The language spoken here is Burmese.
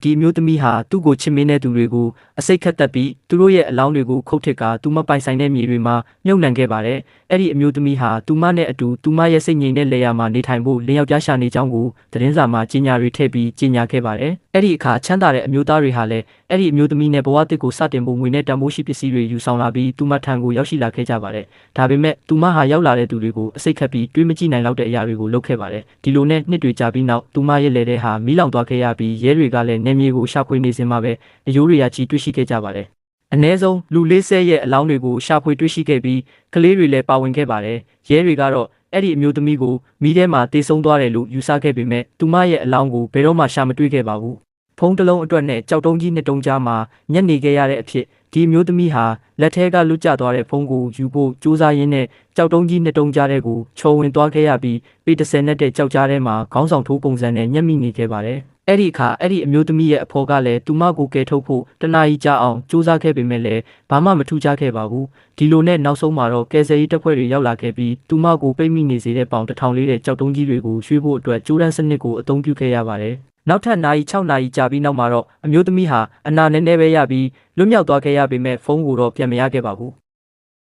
ဒီမျိုးသမီးဟာသူ့ကိုချစ်မင်းတဲ့သူတွေကိုအစိတ်ခတ်တက်ပြီးသူတို့ရဲ့အလောင်းတွေကိုခုတ်ထစ်ကာသူမပိုင်ဆိုင်တဲ့မြေတွေမှာမြုပ်နှံခဲ့ပါတယ်။အဲ့ဒီအမျိုးသမီးဟာသူမနဲ့အတူသူမရဲ့စိတ်ငြိမ်တဲ့လေယာမှာနေထိုင်ဖို့လင်းယောက်ျားရှာနေကြောင်းကိုသတင်းစာမှာကြေညာတွေထည့်ပြီးကြေညာခဲ့ပါတယ်။အဲ့ဒီအခါချမ်းသာတဲ့အမျိုးသားတွေဟာလည်းအဲ့ဒီအမျိုးသမီးနဲ့ဘဝတစ်ကိုစတင်ဖို့ငွေနဲ့တန်ဖိုးရှိပစ္စည်းတွေယူဆောင်လာပြီးသူမထံကိုရောက်ရှိလာခဲ့ကြပါတယ်။ဒါပေမဲ့သူမဟာရောက်လာတဲ့သူတွေကိုအစိတ်ခတ်ပြီးတွေးမကြည့်နိုင်လောက်တဲ့အရာတွေကိုလုပ်ခဲ့ပါတယ်။ဒီလိုနဲ့နှစ်တွေကြာပြီးနောက်သူမရဲ့လေတဲ့ဟာမီးလောင်သွားခဲ့ရပြီးရဲတွေကလည်းနေမြေကိုရှာဖွေနေစဉ်မှာပဲအယိုးတွေကကြီးတွေ့ရှိခဲ့ကြပါတယ်။အနည်းဆုံးလူ40ရဲ့အလောင်းတွေကိုရှာဖွေတွေ့ရှိခဲ့ပြီးကလေးတွေလည်းပါဝင်ခဲ့ပါတယ်။ရဲတွေကတော့အဲ့ဒီအမျိုးသမီးကိုမီးထဲမှာတေဆုံးသွားတယ်လို့ယူဆခဲ့ပေမဲ့သူမရဲ့အလောင်းကိုဘယ်တော့မှရှာမတွေ့ခဲ့ပါဘူး။ဖုံးတစ်လုံးအတွက်နဲ့ကြောက်တုံးကြီးနှစ်တုံးကြားမှာညက်နေခဲ့ရတဲ့အဖြစ်ဒီအမျိုးသမီးဟာလက်ထဲကလွတ်ကျသွားတဲ့ဖုံးကိုယူဖို့ကြိုးစားရင်းနဲ့ကြောက်တုံးကြီးနှစ်တုံးကြားတဲ့ကိုခြုံဝင်သွားခဲ့ရပြီးပေ30နဲ့တဲ့ကြောက်ကြားထဲမှာခေါင်းဆောင်ထိုးပုံစံနဲ့ညက်မိနေခဲ့ပါတယ်။အဲ့ဒီအခါအဲ့ဒီအမျိုးသမီးရဲ့အဖော်ကလည်းသူမကိုကယ်ထုတ်ဖို့တနာရီကြာအောင်ကြိုးစားခဲ့ပေမဲ့လည်းဘာမှမထူးခြားခဲ့ပါဘူး။ဒီလိုနဲ့နောက်ဆုံးမှာတော့ကယ်ဆယ်ရေးတပ်ဖွဲ့တွေရောက်လာခဲ့ပြီးသူမကိုပိတ်မိနေစေတဲ့ပေါင်1000လေးတဲ့ကြောက်တုံးကြီးတွေကိုရွှေ့ဖို့အတွက်ကြိုးတန်းစနစ်ကိုအသုံးပြုခဲ့ရပါတယ်။နောက်ထပ်နာရီ6နာရီကြာပြီးနောက်မှာတော့အမျိုးသမီးဟာအနာနည်းနည်းပဲရပြီးလွတ်မြောက်သွားခဲ့ရပေမဲ့ဖုန်းကိုတော့ပြန်မရခဲ့ပါဘူး။